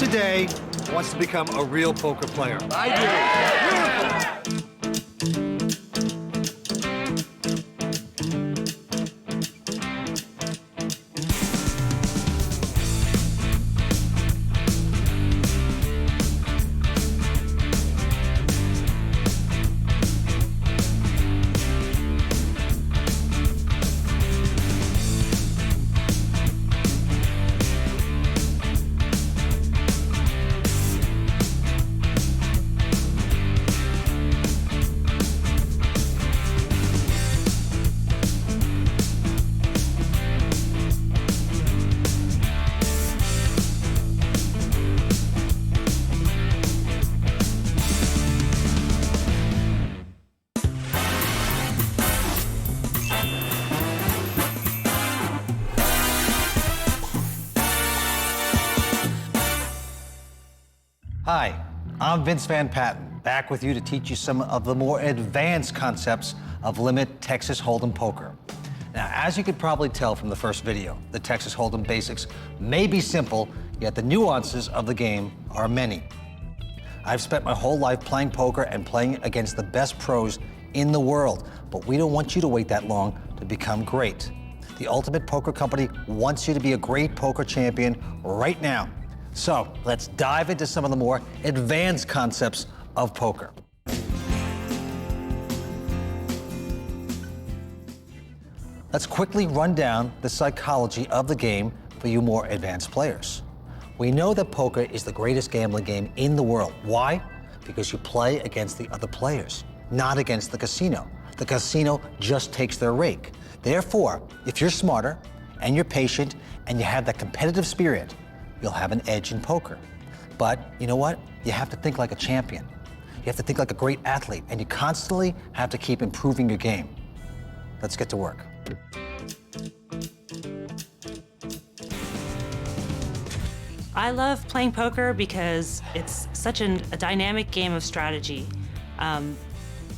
today wants to become a real poker player? I do. Beautiful. Hi, I'm Vince Van Patten, back with you to teach you some of the more advanced concepts of limit Texas Hold'em poker. Now, as you could probably tell from the first video, the Texas Hold'em basics may be simple, yet the nuances of the game are many. I've spent my whole life playing poker and playing against the best pros in the world, but we don't want you to wait that long to become great. The Ultimate Poker Company wants you to be a great poker champion right now. So let's dive into some of the more advanced concepts of poker. Let's quickly run down the psychology of the game for you more advanced players. We know that poker is the greatest gambling game in the world. Why? Because you play against the other players, not against the casino. The casino just takes their rake. Therefore, if you're smarter and you're patient and you have that competitive spirit, you'll have an edge in poker. But you know what? You have to think like a champion. You have to think like a great athlete, and you constantly have to keep improving your game. Let's get to work. I love playing poker because it's such a dynamic game of strategy.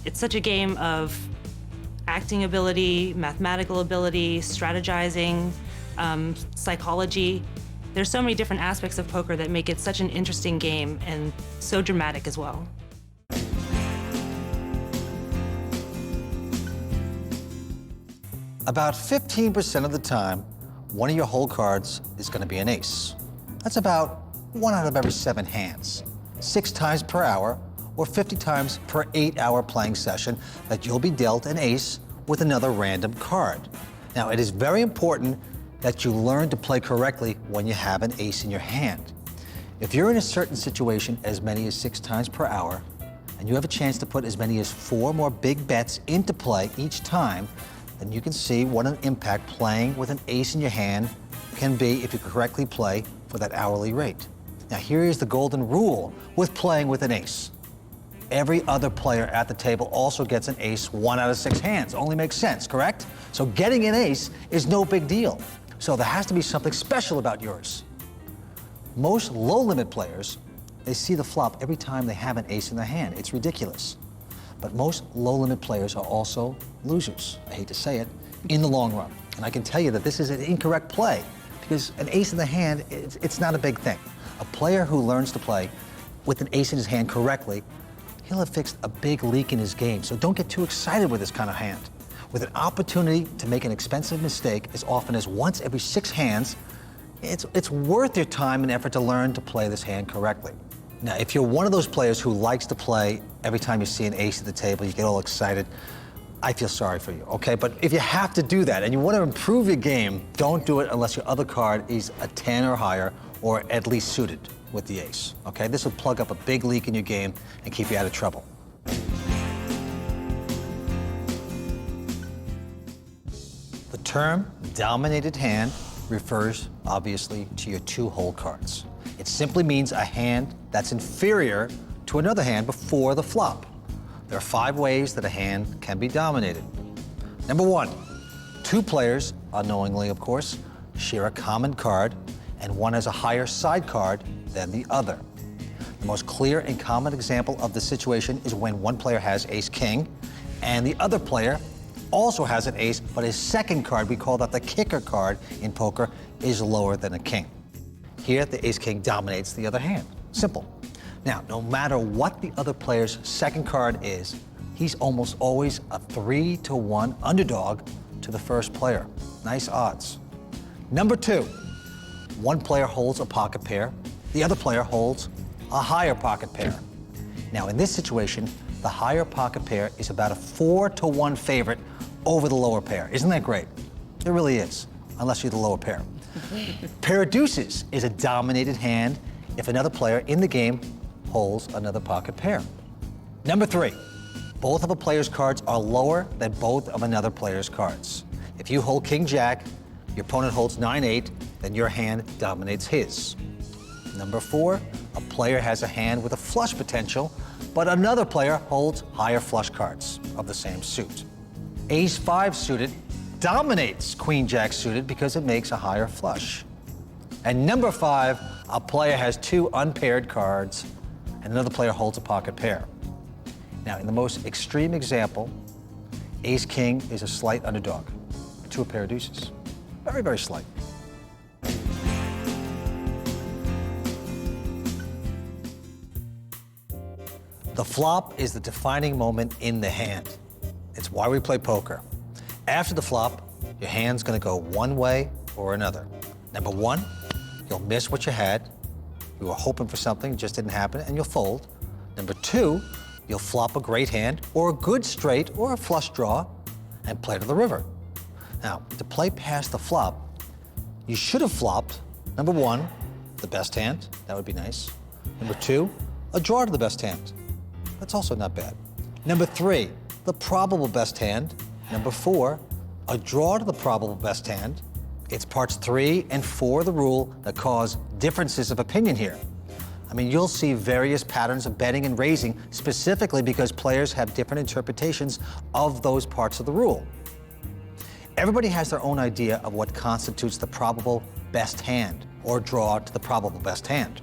It's such a game of acting ability, mathematical ability, strategizing, psychology. There's so many different aspects of poker that make it such an interesting game and so dramatic as well. About 15% of the time, one of your hold cards is going to be an ace. That's about 1 out of every 7 hands. 6 times per hour, or 50 times per 8-hour playing session, that you'll be dealt an ace with another random card. Now, it is very important that you learn to play correctly when you have an ace in your hand. If you're in a certain situation as many as 6 times per hour, and you have a chance to put as many as 4 more big bets into play each time, then you can see what an impact playing with an ace in your hand can be if you correctly play for that hourly rate. Now, here is the golden rule with playing with an ace. Every other player at the table also gets an ace 1 out of 6 hands. Only makes sense, correct? So getting an ace is no big deal. So there has to be something special about yours. Most low-limit players, they see the flop every time they have an ace in their hand. It's ridiculous. But most low-limit players are also losers, I hate to say it, in the long run. And I can tell you that this is an incorrect play, because an ace in the hand, it's not a big thing. A player who learns to play with an ace in his hand correctly, he'll have fixed a big leak in his game. So don't get too excited with this kind of hand. With an opportunity to make an expensive mistake as often as once every 6 hands, it's worth your time and effort to learn to play this hand correctly. Now, if you're one of those players who likes to play every time you see an ace at the table, you get all excited, I feel sorry for you, okay? But if you have to do that and you want to improve your game, don't do it unless your other card is a 10 or higher, or at least suited with the ace, okay? This will plug up a big leak in your game and keep you out of trouble. The term dominated hand refers, obviously, to your 2 hold cards. It simply means a hand that's inferior to another hand before the flop. There are 5 ways that a hand can be dominated. Number 1, 2 players, unknowingly of course, share a common card, and one has a higher side card than the other. The most clear and common example of the situation is when one player has ace-king, and the other player also has an ace, but his second card, we call that the kicker card in poker, is lower than a king. Here, the ace-king dominates the other hand. Simple. Now, no matter what the other player's second card is, he's almost always a 3-to-1 underdog to the first player. Nice odds. Number 2, one player holds a pocket pair, the other player holds a higher pocket pair. Now, in this situation, the higher pocket pair is about a 4-to-1 favorite over the lower pair. Isn't that great? It really is, unless you're the lower pair. Pair of deuces is a dominated hand if another player in the game holds another pocket pair. Number 3, both of a player's cards are lower than both of another player's cards. If you hold king-jack, your opponent holds 9-8, then your hand dominates his. Number 4, a player has a hand with a flush potential, but another player holds higher flush cards of the same suit. Ace-5 suited dominates queen-jack suited because it makes a higher flush. And number 5, a player has 2 unpaired cards, and another player holds a pocket pair. Now, in the most extreme example, ace-king is a slight underdog to a pair of deuces. Very, very slight. The flop is the defining moment in the hand. It's why we play poker. After the flop, your hand's gonna go one way or another. Number 1, you'll miss what you had. You were hoping for something, it just didn't happen, and you'll fold. Number 2, you'll flop a great hand, or a good straight, or a flush draw, and play to the river. Now, to play past the flop, you should have flopped, number 1, the best hand, that would be nice. Number 2, a draw to the best hand. That's also not bad. Number 3, the probable best hand. Number 4, a draw to the probable best hand. It's parts 3 and 4 of the rule that cause differences of opinion here. I mean, you'll see various patterns of betting and raising specifically because players have different interpretations of those parts of the rule. Everybody has their own idea of what constitutes the probable best hand or draw to the probable best hand.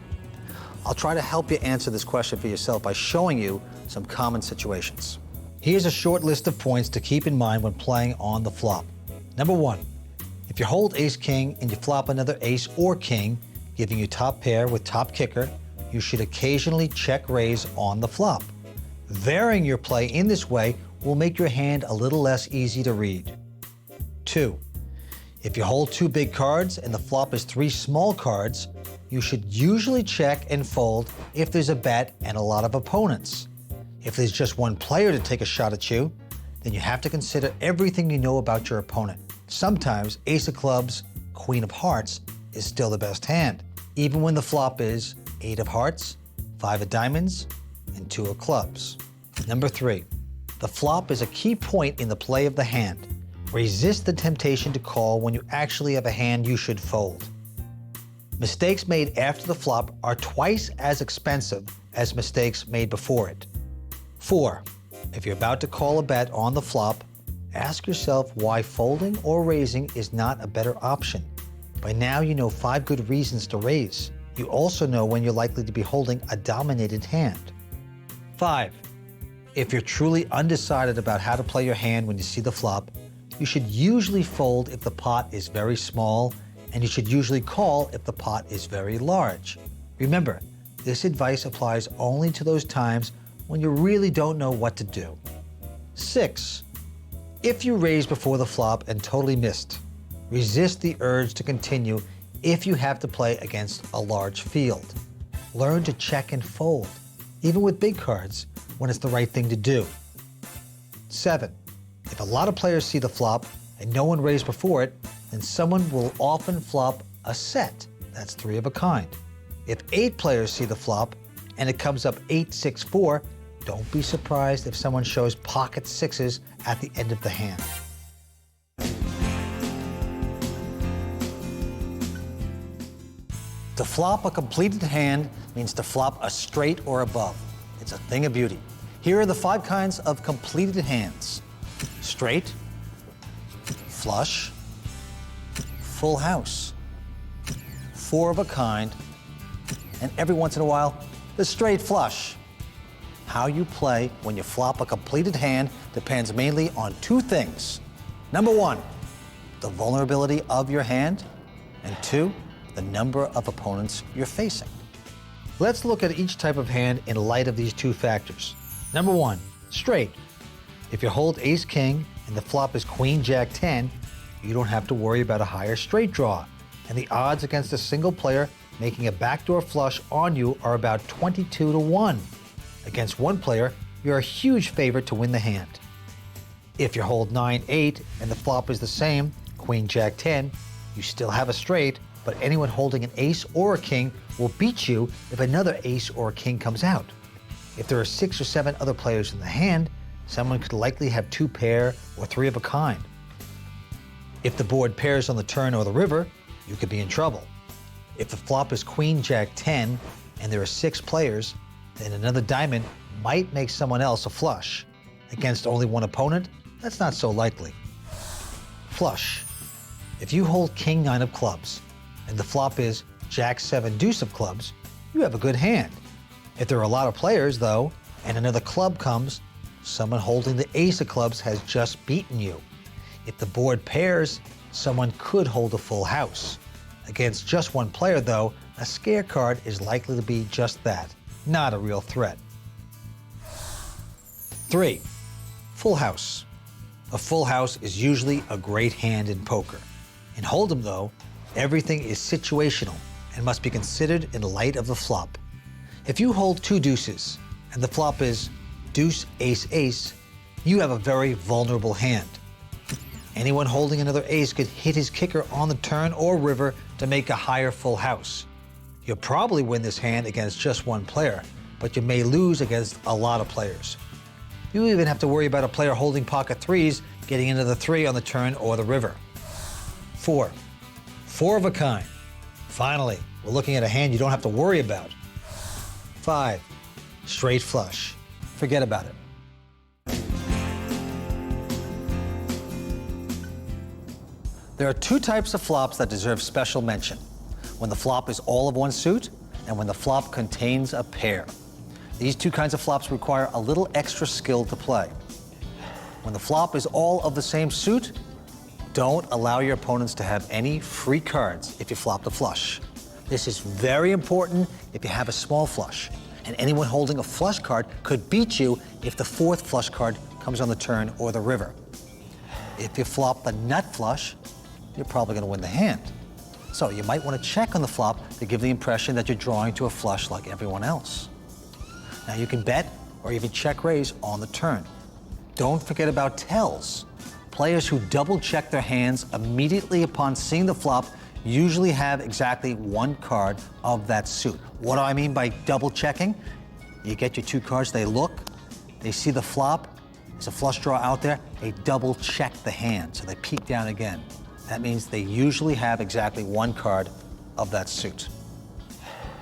I'll try to help you answer this question for yourself by showing you some common situations. Here's a short list of points to keep in mind when playing on the flop. Number 1, if you hold ace-king and you flop another ace or king, giving you top pair with top kicker, you should occasionally check raise on the flop. Varying your play in this way will make your hand a little less easy to read. 2, if you hold 2 big cards and the flop is 3 small cards, you should usually check and fold if there's a bet and a lot of opponents. If there's just one player to take a shot at you, then you have to consider everything you know about your opponent. Sometimes ace of clubs, queen of hearts is still the best hand, even when the flop is 8 of hearts, 5 of diamonds, and 2 of clubs. Number 3, the flop is a key point in the play of the hand. Resist the temptation to call when you actually have a hand you should fold. Mistakes made after the flop are twice as expensive as mistakes made before it. 4, if you're about to call a bet on the flop, ask yourself why folding or raising is not a better option. By now you know 5 good reasons to raise. You also know when you're likely to be holding a dominated hand. 5, if you're truly undecided about how to play your hand when you see the flop, you should usually fold if the pot is very small, and you should usually call if the pot is very large. Remember, this advice applies only to those times when you really don't know what to do. 6, if you raised before the flop and totally missed, resist the urge to continue if you have to play against a large field. Learn to check and fold, even with big cards, when it's the right thing to do. 7, if a lot of players see the flop and no one raised before it, then someone will often flop a set. That's 3 of a kind. If 8 players see the flop and it comes up 8-6-4, don't be surprised if someone shows pocket 6s at the end of the hand. To flop a completed hand means to flop a straight or above. It's a thing of beauty. Here are the 5 kinds of completed hands: straight, flush, full house, 4 of a kind, and every once in a while, the straight flush. How you play when you flop a completed hand depends mainly on 2 things. Number 1, the vulnerability of your hand, and 2, the number of opponents you're facing. Let's look at each type of hand in light of these two factors. Number one, straight. If you hold ace-king and the flop is queen-jack-10, you don't have to worry about a higher straight draw, and the odds against a single player making a backdoor flush on you are about 22 to 1. Against one player, you're a huge favorite to win the hand. If you hold 9-8 and the flop is the same, queen-jack-10, you still have a straight, but anyone holding an ace or a king will beat you if another ace or a king comes out. If there are 6 or 7 other players in the hand, someone could likely have 2 pair or 3 of a kind. If the board pairs on the turn or the river, you could be in trouble. If the flop is queen-jack-10 and there are 6 players, then another diamond might make someone else a flush. Against only one opponent, that's not so likely. Flush. If you hold king-9 of clubs and the flop is jack-7 deuce of clubs, you have a good hand. If there are a lot of players, though, and another club comes, someone holding the ace of clubs has just beaten you. If the board pairs, someone could hold a full house. Against just one player, though, a scare card is likely to be just that, not a real threat. 3. Full house. A full house is usually a great hand in poker. In Hold'em, though, everything is situational and must be considered in light of the flop. If you hold 2 deuces and the flop is deuce, ace, ace, you have a very vulnerable hand. Anyone holding another ace could hit his kicker on the turn or river to make a higher full house. You'll probably win this hand against just one player, but you may lose against a lot of players. You even have to worry about a player holding pocket 3s getting into the 3 on the turn or the river. 4. 4 of a kind. Finally, we're looking at a hand you don't have to worry about. 5. Straight flush. Forget about it. There are 2 types of flops that deserve special mention: when the flop is all of one suit and when the flop contains a pair. These 2 kinds of flops require a little extra skill to play. When the flop is all of the same suit, don't allow your opponents to have any free cards if you flop the flush. This is very important if you have a small flush, and anyone holding a flush card could beat you if the 4th flush card comes on the turn or the river. If you flop the nut flush, you're probably going to win the hand. So you might want to check on the flop to give the impression that you're drawing to a flush like everyone else. Now you can bet or even check raise on the turn. Don't forget about tells. Players who double check their hands immediately upon seeing the flop usually have exactly 1 card of that suit. What do I mean by double checking? You get your 2 cards, they look, they see the flop, there's a flush draw out there, they double check the hand, so they peek down again. That means they usually have exactly 1 card of that suit.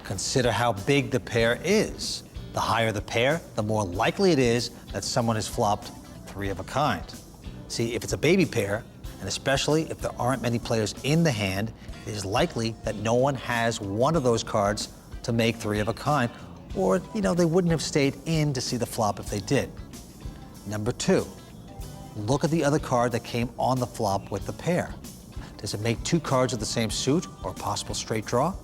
Consider how big the pair is. The higher the pair, the more likely it is that someone has flopped 3 of a kind. See, if it's a baby pair, and especially if there aren't many players in the hand, it is likely that no one has one of those cards to make 3 of a kind, or, they wouldn't have stayed in to see the flop if they did. Number 2, look at the other card that came on the flop with the pair. Does it make 2 cards of the same suit or a possible straight draw?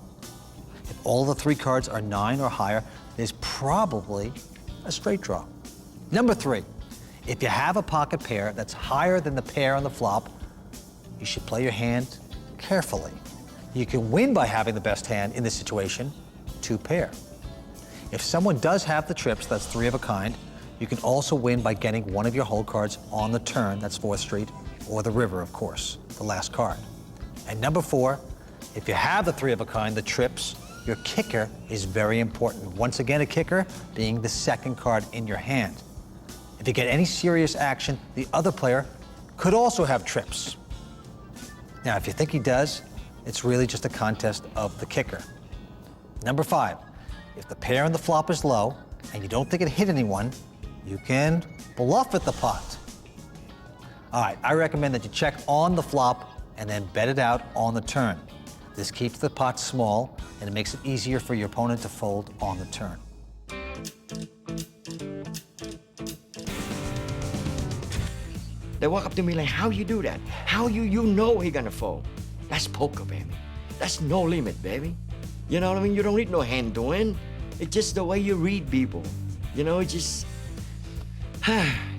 If all the 3 cards are 9 or higher, there's probably a straight draw. Number 3, if you have a pocket pair that's higher than the pair on the flop, you should play your hand carefully. You can win by having the best hand in this situation, 2 pair. If someone does have the trips, that's 3 of a kind, you can also win by getting one of your hold cards on the turn, that's 4th Street, or the river, of course, the last card. And number 4, if you have the 3 of a kind, the trips, your kicker is very important. Once again, a kicker being the 2nd card in your hand. If you get any serious action, the other player could also have trips. Now, if you think he does, it's really just a contest of the kicker. Number 5, if the pair on the flop is low and you don't think it hit anyone, you can bluff at the pot. All right, I recommend that you check on the flop and then bet it out on the turn. This keeps the pot small and it makes it easier for your opponent to fold on the turn. They walk up to me like, how you do that? How you know he gonna fold? That's poker, baby. That's no limit, baby. You know what I mean? You don't need no hand doing. It's just the way you read people. You know, it's just,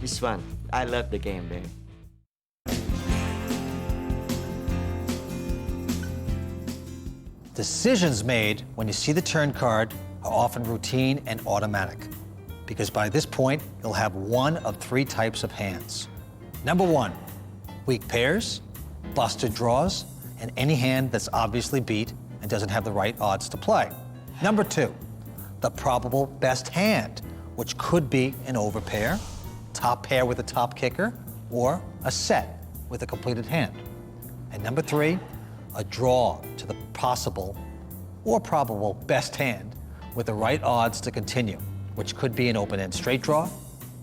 it's fun. I love the game, baby. Decisions made when you see the turn card are often routine and automatic, because by this point, you'll have one of three types of hands. Number one, weak pairs, busted draws, and any hand that's obviously beat and doesn't have the right odds to play. Number two, the probable best hand, which could be an overpair, top pair with a top kicker, or a set with a completed hand. And number three, a draw to the possible or probable best hand with the right odds to continue, which could be an open-end straight draw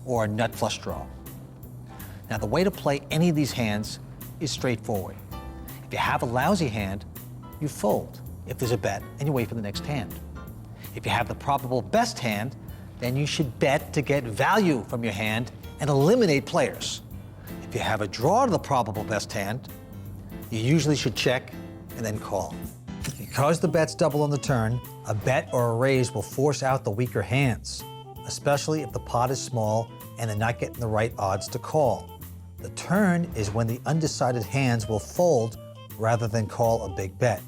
or a nut flush draw. Now, the way to play any of these hands is straightforward. If you have a lousy hand, you fold if there's a bet and you wait for the next hand. If you have the probable best hand, then you should bet to get value from your hand and eliminate players. If you have a draw to the probable best hand, you usually should check and then call. Because the bets double on the turn, a bet or a raise will force out the weaker hands, especially if the pot is small and they're not getting the right odds to call. The turn is when the undecided hands will fold rather than call a big bet.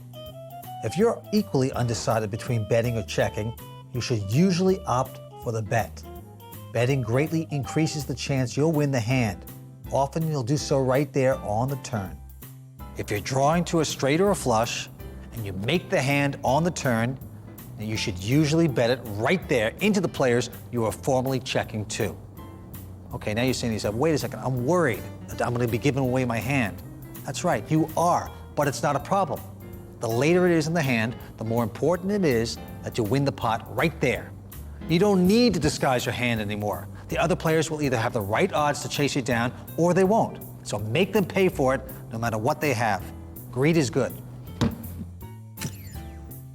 If you're equally undecided between betting or checking, you should usually opt for the bet. Betting greatly increases the chance you'll win the hand. Often you'll do so right there on the turn. If you're drawing to a straight or a flush and you make the hand on the turn, then you should usually bet it right there into the players you are formally checking to. Okay, now you're saying to yourself, wait a second, I'm worried that I'm going to be giving away my hand. That's right, you are, but it's not a problem. The later it is in the hand, the more important it is that you win the pot right there. You don't need to disguise your hand anymore. The other players will either have the right odds to chase you down or they won't. So make them pay for it no matter what they have. Greed is good.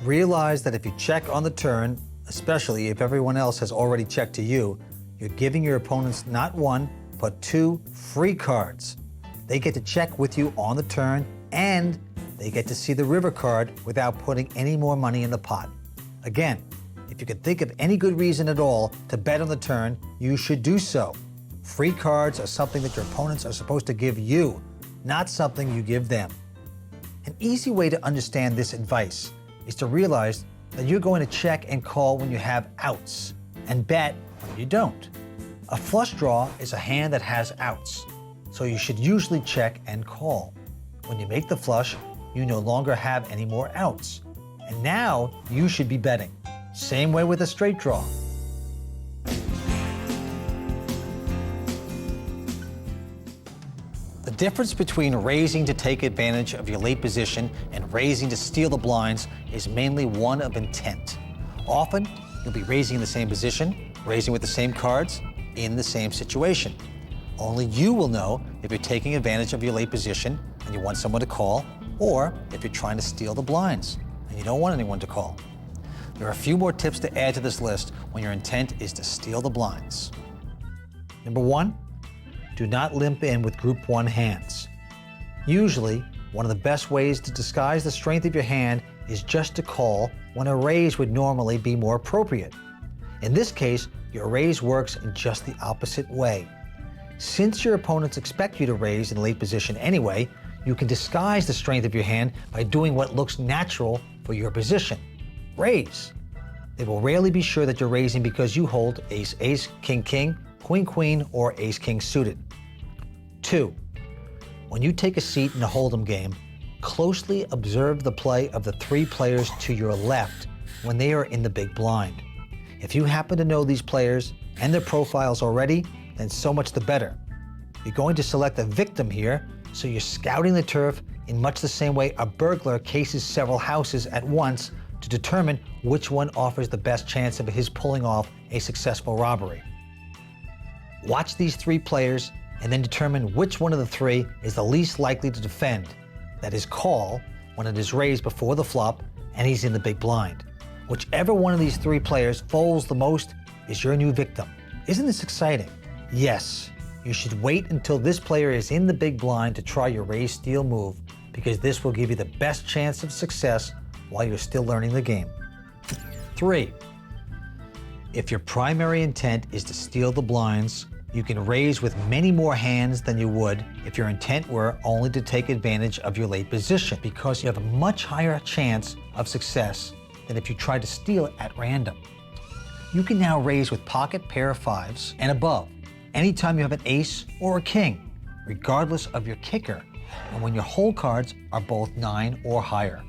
Realize that if you check on the turn, especially if everyone else has already checked to you, you're giving your opponents not one, but two free cards. They get to check with you on the turn, and they get to see the river card without putting any more money in the pot. Again, if you can think of any good reason at all to bet on the turn, you should do so. Free cards are something that your opponents are supposed to give you, not something you give them. An easy way to understand this advice is to realize that you're going to check and call when you have outs and bet when you don't. A flush draw is a hand that has outs, so you should usually check and call. When you make the flush, you no longer have any more outs, and now you should be betting. Same way with a straight draw. The difference between raising to take advantage of your late position and raising to steal the blinds is mainly one of intent. Often, you'll be raising in the same position, raising with the same cards, in the same situation. Only you will know if you're taking advantage of your late position and you want someone to call, or if you're trying to steal the blinds and you don't want anyone to call. There are a few more tips to add to this list when your intent is to steal the blinds. Number one, do not limp in with Group 1 hands. Usually, one of the best ways to disguise the strength of your hand is just to call when a raise would normally be more appropriate. In this case, your raise works in just the opposite way. Since your opponents expect you to raise in late position anyway, you can disguise the strength of your hand by doing what looks natural for your position. Raise. They will rarely be sure that you're raising because you hold ace-ace, king-king, queen-queen, or ace-king suited. 2. When you take a seat in a hold'em game, closely observe the play of the three players to your left when they are in the big blind. If you happen to know these players and their profiles already, then so much the better. You're going to select a victim here, so you're scouting the turf in much the same way a burglar cases several houses at once to determine which one offers the best chance of his pulling off a successful robbery. Watch these three players and then determine which one of the three is the least likely to defend, that is call, when it is raised before the flop and he's in the big blind. Whichever one of these three players folds the most is your new victim. Isn't this exciting? Yes, you should wait until this player is in the big blind to try your raise steal move, because this will give you the best chance of success while you're still learning the game. 3, if your primary intent is to steal the blinds, you can raise with many more hands than you would if your intent were only to take advantage of your late position, because you have a much higher chance of success than if you tried to steal it at random. You can now raise with pocket pair of 5s and above anytime you have an ace or a king, regardless of your kicker, and when your hole cards are both 9 or higher.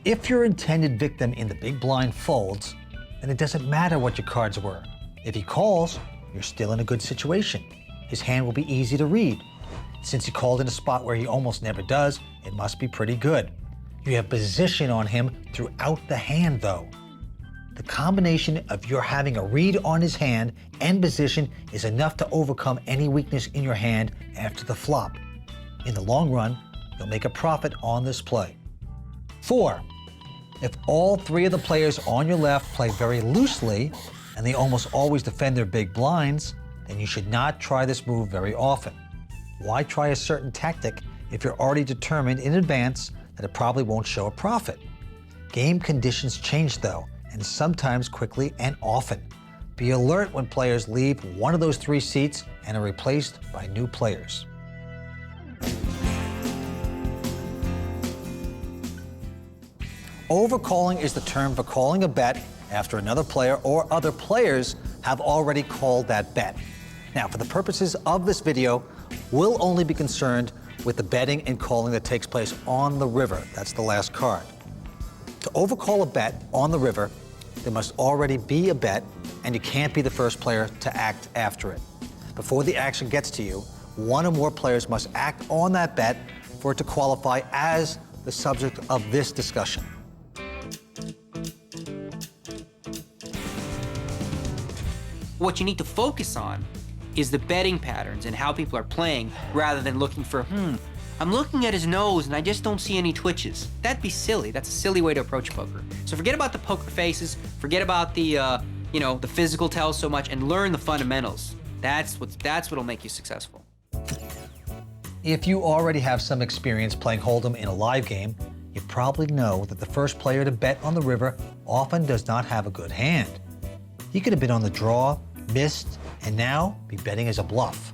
If your intended victim in the big blind folds, then it doesn't matter what your cards were. If he calls, you're still in a good situation. His hand will be easy to read. Since he called in a spot where he almost never does, it must be pretty good. You have position on him throughout the hand, though. The combination of your having a read on his hand and position is enough to overcome any weakness in your hand after the flop. In the long run, you'll make a profit on this play. 4, if all 3 of the players on your left play very loosely, and they almost always defend their big blinds, then you should not try this move very often. Why try a certain tactic if you're already determined in advance that it probably won't show a profit? Game conditions change though, and sometimes quickly and often. Be alert when players leave one of those 3 seats and are replaced by new players. Overcalling is the term for calling a bet after another player or other players have already called that bet. Now, for the purposes of this video, we'll only be concerned with the betting and calling that takes place on the river. That's the last card. To overcall a bet on the river, there must already be a bet, and you can't be the first player to act after it. Before the action gets to you, one or more players must act on that bet for it to qualify as the subject of this discussion. What you need to focus on is the betting patterns and how people are playing, rather than looking for, I'm looking at his nose and I just don't see any twitches. That'd be silly. That's a silly way to approach poker. So forget about the poker faces, forget about the, the physical tells so much, and learn the fundamentals. That's what'll make you successful. If you already have some experience playing Hold'em in a live game, you probably know that the first player to bet on the river often does not have a good hand. He could have been on the draw, missed, and now be betting as a bluff.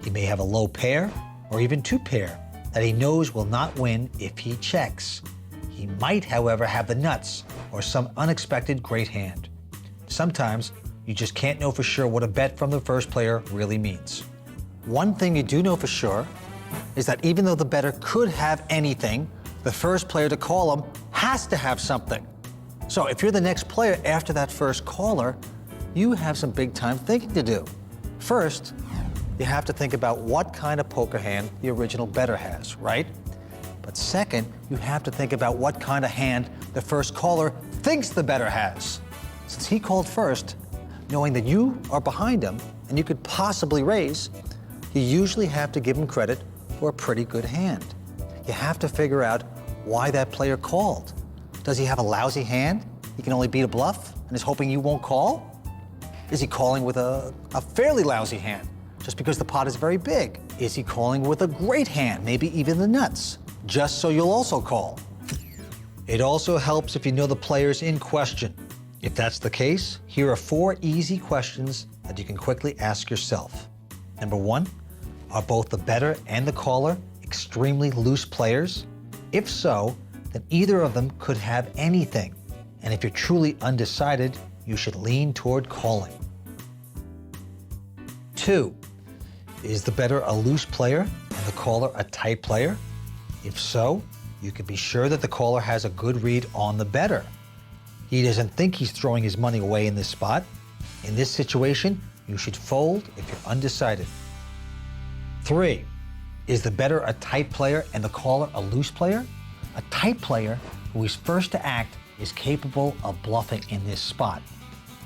He may have a low pair or even 2 pair that he knows will not win if he checks. He might, however, have the nuts or some unexpected great hand. Sometimes you just can't know for sure what a bet from the first player really means. One thing you do know for sure is that even though the bettor could have anything, the first player to call him has to have something. So if you're the next player after that first caller, you have some big time thinking to do. First, you have to think about what kind of poker hand the original bettor has, right? But second, you have to think about what kind of hand the first caller thinks the bettor has. Since he called first, knowing that you are behind him and you could possibly raise, you usually have to give him credit for a pretty good hand. You have to figure out why that player called. Does he have a lousy hand? He can only beat a bluff and is hoping you won't call? Is he calling with a fairly lousy hand, just because the pot is very big? Is he calling with a great hand, maybe even the nuts, just so you'll also call? It also helps if you know the players in question. If that's the case, here are 4 easy questions that you can quickly ask yourself. Number 1, are both the bettor and the caller extremely loose players? If so, then either of them could have anything. And if you're truly undecided, you should lean toward calling. 2, is the bettor a loose player and the caller a tight player? If so, you can be sure that the caller has a good read on the bettor. He doesn't think he's throwing his money away in this spot. In this situation, you should fold if you're undecided. 3, is the bettor a tight player and the caller a loose player? A tight player who is first to act is capable of bluffing in this spot.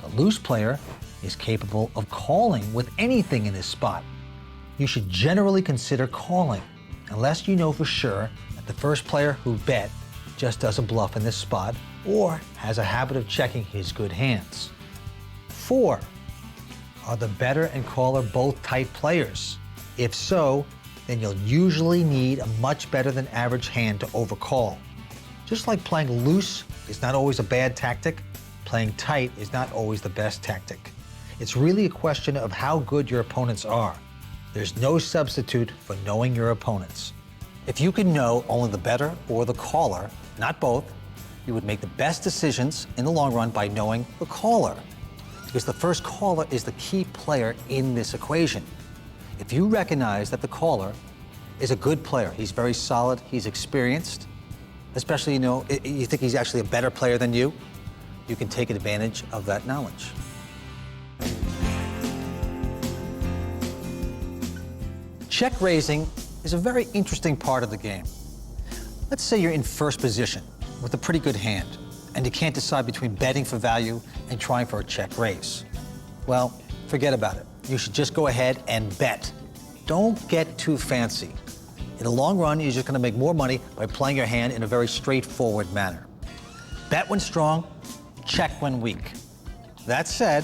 The loose player is capable of calling with anything in this spot. You should generally consider calling, unless you know for sure that the first player who bet just does a bluff in this spot or has a habit of checking his good hands. 4, are the bettor and caller both tight players? If so, then you'll usually need a much better than average hand to overcall. Just like playing loose is not always a bad tactic, playing tight is not always the best tactic. It's really a question of how good your opponents are. There's no substitute for knowing your opponents. If you can know only the better or the caller, not both, you would make the best decisions in the long run by knowing the caller. Because the first caller is the key player in this equation. If you recognize that the caller is a good player, he's very solid, he's experienced, especially, you think he's actually a better player than you can take advantage of that knowledge. Check raising is a very interesting part of the game. Let's say you're in first position with a pretty good hand, and you can't decide between betting for value and trying for a check raise. Well, forget about it. You should just go ahead and bet. Don't get too fancy. In the long run, you're just going to make more money by playing your hand in a very straightforward manner. Bet when strong, check when weak. That said,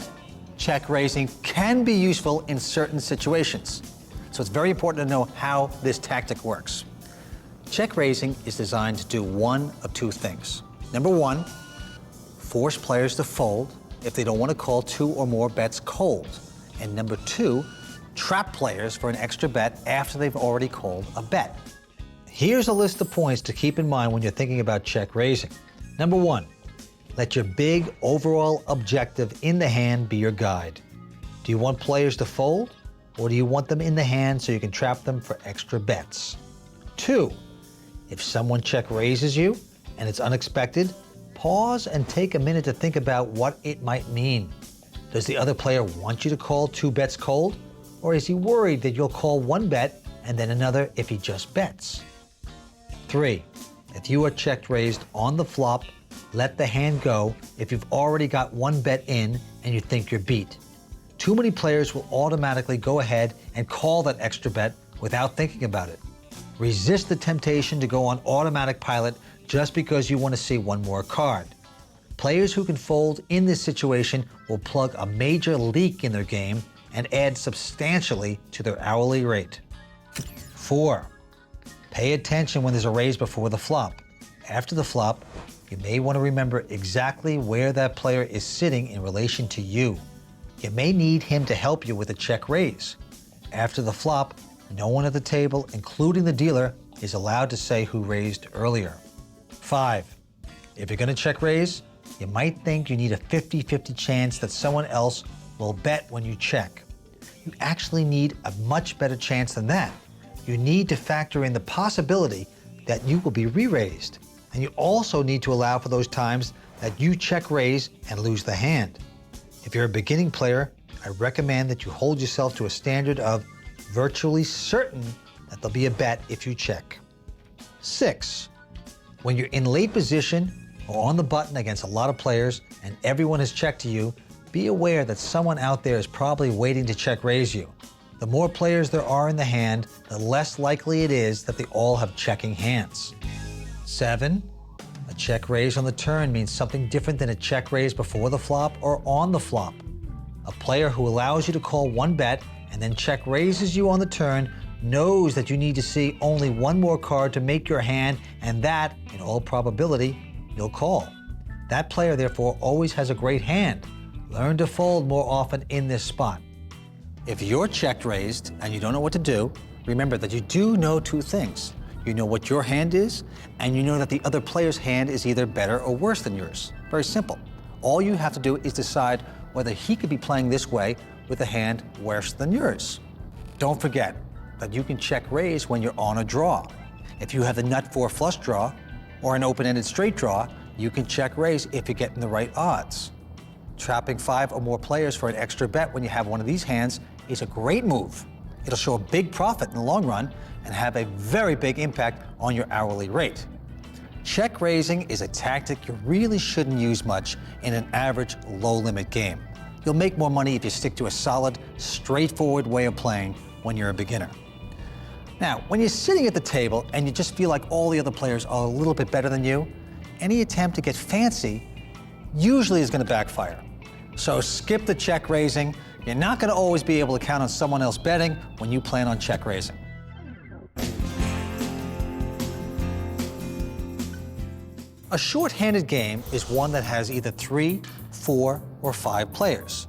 check raising can be useful in certain situations. So it's very important to know how this tactic works. Check raising is designed to do one of two things. Number one, force players to fold if they don't want to call two or more bets cold. And number two, trap players for an extra bet after they've already called a bet. Here's a list of points to keep in mind when you're thinking about check raising. Number one, let your big overall objective in the hand be your guide. Do you want players to fold, or do you want them in the hand so you can trap them for extra bets? Two, if someone check raises you and it's unexpected, pause and take a minute to think about what it might mean. Does the other player want you to call two bets cold, or is he worried that you'll call one bet and then another if he just bets? Three, if you are check raised on the flop, let the hand go if you've already got one bet in and you think you're beat. Too many players will automatically go ahead and call that extra bet without thinking about it. Resist the temptation to go on automatic pilot just because you want to see one more card. Players who can fold in this situation will plug a major leak in their game and add substantially to their hourly rate. 4, pay attention when there's a raise before the flop. After the flop, you may want to remember exactly where that player is sitting in relation to you. You may need him to help you with a check raise. After the flop, no one at the table, including the dealer, is allowed to say who raised earlier. 5, if you're going to check raise, you might think you need a 50-50 chance that someone else will bet when you check. You actually need a much better chance than that. You need to factor in the possibility that you will be re-raised. And you also need to allow for those times that you check raise and lose the hand. If you're a beginning player, I recommend that you hold yourself to a standard of virtually certain that there'll be a bet if you check. 6, when you're in late position or on the button against a lot of players and everyone has checked to you, be aware that someone out there is probably waiting to check raise you. The more players there are in the hand, the less likely it is that they all have checking hands. 7, a check raise on the turn means something different than a check raise before the flop or on the flop. A player who allows you to call one bet and then check raises you on the turn knows that you need to see only one more card to make your hand, and that, in all probability, you'll call. That player, therefore, always has a great hand. Learn to fold more often in this spot. If you're check raised and you don't know what to do, remember that you do know two things. You know what your hand is, and you know that the other player's hand is either better or worse than yours. Very simple. All you have to do is decide whether he could be playing this way with a hand worse than yours. Don't forget that you can check raise when you're on a draw. If you have the nut 4 flush draw or an open-ended straight draw, you can check raise if you're getting the right odds. Trapping 5 or more players for an extra bet when you have one of these hands is a great move. It'll show a big profit in the long run and have a very big impact on your hourly rate. Check raising is a tactic you really shouldn't use much in an average low-limit game. You'll make more money if you stick to a solid, straightforward way of playing when you're a beginner. Now, when you're sitting at the table and you just feel like all the other players are a little bit better than you, any attempt to get fancy usually is going to backfire. So skip the check raising. You're not going to always be able to count on someone else betting when you plan on check raising. A short-handed game is one that has either 3, 4, or 5 players.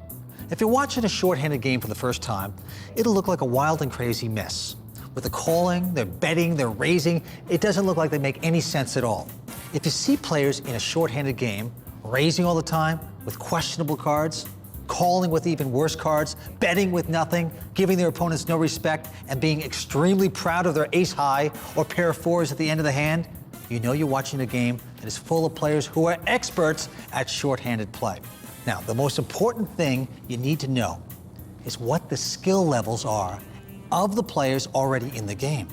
If you're watching a short-handed game for the first time, it'll look like a wild and crazy mess. With the calling, their betting, their raising, it doesn't look like they make any sense at all. If you see players in a short-handed game raising all the time with questionable cards, calling with even worse cards, betting with nothing, giving their opponents no respect, and being extremely proud of their ace high or pair of fours at the end of the hand, you know you're watching a game that is full of players who are experts at short-handed play. Now, the most important thing you need to know is what the skill levels are of the players already in the game.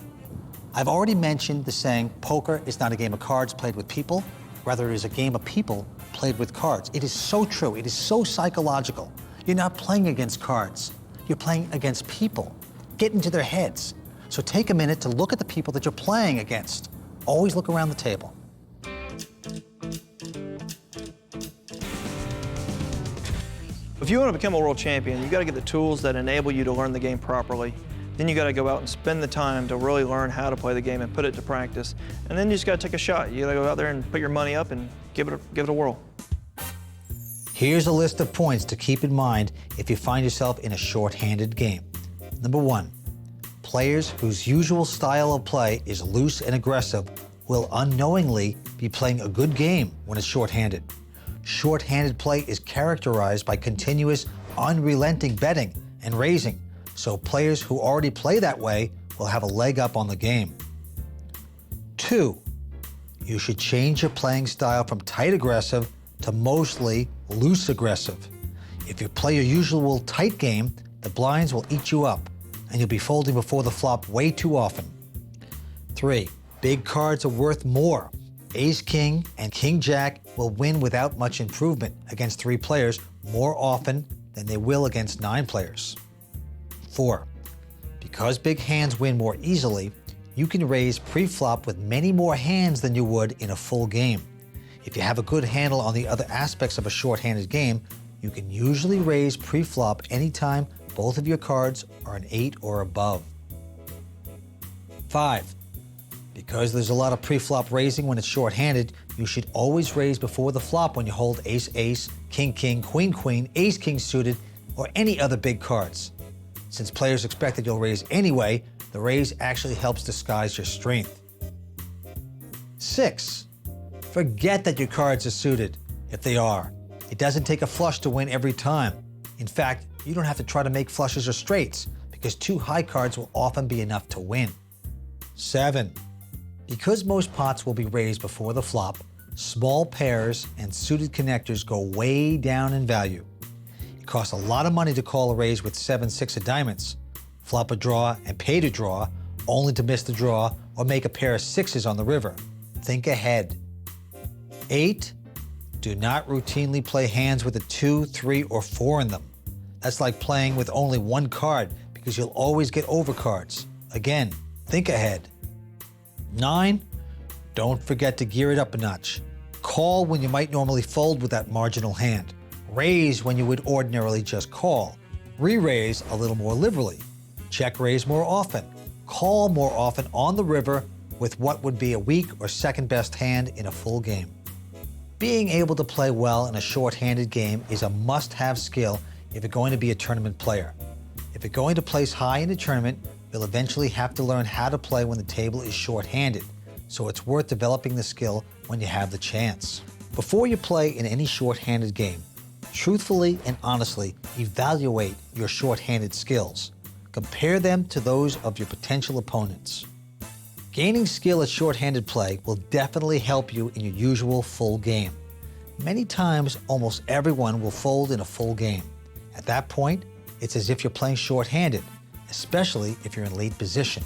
I've already mentioned the saying, poker is not a game of cards played with people, rather it is a game of people played with cards. It is so true, it is so psychological. You're not playing against cards, you're playing against people. Get into their heads. So take a minute to look at the people that you're playing against. Always look around the table. If you want to become a world champion, you got to get the tools that enable you to learn the game properly. Then you got to go out and spend the time to really learn how to play the game and put it to practice. And then you just got to take a shot. You got to go out there and put your money up and give it a whirl. Here's a list of points to keep in mind if you find yourself in a short-handed game. Number 1, players whose usual style of play is loose and aggressive will unknowingly be playing a good game when it's short-handed. Short-handed play is characterized by continuous, unrelenting betting and raising, so players who already play that way will have a leg up on the game. 2, you should change your playing style from tight aggressive to mostly loose aggressive. If you play your usual tight game, the blinds will eat you up, and you'll be folding before the flop way too often. 3, big cards are worth more. Ace King and King Jack will win without much improvement against 3 players more often than they will against 9 players. 4, because big hands win more easily, you can raise pre-flop with many more hands than you would in a full game. If you have a good handle on the other aspects of a short-handed game, you can usually raise pre-flop anytime both of your cards are an 8 or above. 5, because there's a lot of pre-flop raising when it's short-handed, you should always raise before the flop when you hold ace-ace, king-king, queen-queen, ace-king suited, or any other big cards. Since players expect that you'll raise anyway, the raise actually helps disguise your strength. 6, forget that your cards are suited, if they are. It doesn't take a flush to win every time. In fact, you don't have to try to make flushes or straights, because 2 high cards will often be enough to win. 7, because most pots will be raised before the flop, small pairs and suited connectors go way down in value. It costs a lot of money to call a raise with 7-6 of diamonds, flop a draw and pay to draw, only to miss the draw or make a pair of 6s on the river. Think ahead. 8, do not routinely play hands with a 2, 3, or 4 in them. That's like playing with only 1 card because you'll always get overcards. Again, think ahead. 9, don't forget to gear it up a notch. Call when you might normally fold with that marginal hand. Raise when you would ordinarily just call. Re-raise a little more liberally. Check raise more often. Call more often on the river with what would be a weak or second best hand in a full game. Being able to play well in a short-handed game is a must-have skill if you're going to be a tournament player. If you're going to place high in a tournament, you'll eventually have to learn how to play when the table is short-handed, so it's worth developing the skill when you have the chance. Before you play in any short-handed game, truthfully and honestly evaluate your short-handed skills. Compare them to those of your potential opponents. Gaining skill at short-handed play will definitely help you in your usual full game. Many times, almost everyone will fold in a full game. At that point, it's as if you're playing short-handed, especially if you're in late position.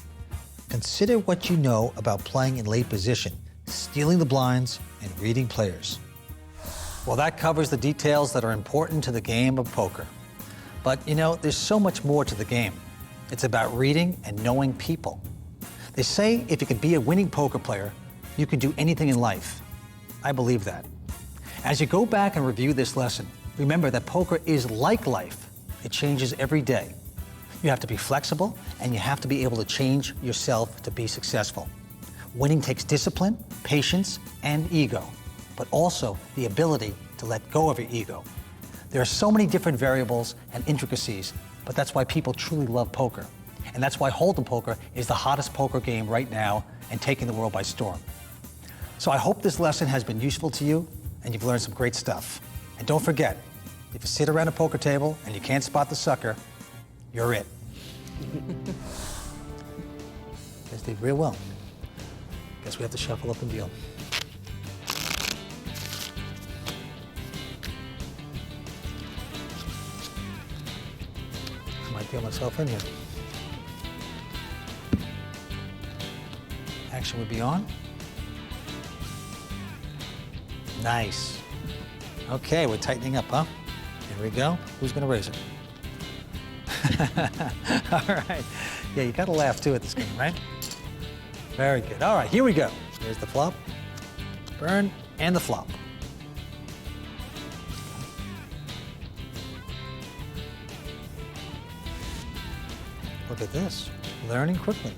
Consider what you know about playing in late position, stealing the blinds, and reading players. Well, that covers the details that are important to the game of poker. But you know, there's so much more to the game. It's about reading and knowing people. They say if you can be a winning poker player, you can do anything in life. I believe that. As you go back and review this lesson, remember that poker is like life. It changes every day. You have to be flexible, and you have to be able to change yourself to be successful. Winning takes discipline, patience, and ego. but also the ability to let go of your ego. There are so many different variables and intricacies, but that's why people truly love poker. And that's why Hold'em poker is the hottest poker game right now and taking the world by storm. So I hope this lesson has been useful to you and you've learned some great stuff. And don't forget, if you sit around a poker table and you can't spot the sucker, you're it. Guys did real well. Guess we have to shuffle up and deal. I might deal myself in here. Action would be on. Nice. Okay, we're tightening up, huh? Here we go. Who's gonna raise it? All right. Yeah, you gotta laugh too at this game, right? Very good. All right, here we go. Here's the flop, burn, and the flop. Look at this, learning quickly.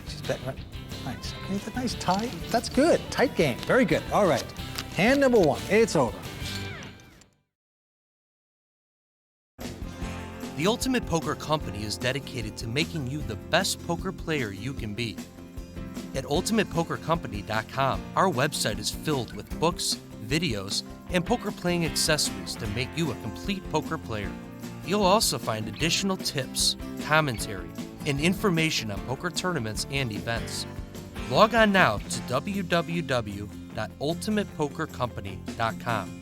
She's betting right. Nice, okay, it's a nice tie. That's good, tight game, very good. All right, hand number one, it's over. The Ultimate Poker Company is dedicated to making you the best poker player you can be. At ultimatepokercompany.com, our website is filled with books, videos, and poker playing accessories to make you a complete poker player. You'll also find additional tips, commentary, and information on poker tournaments and events. Log on now to www.ultimatepokercompany.com.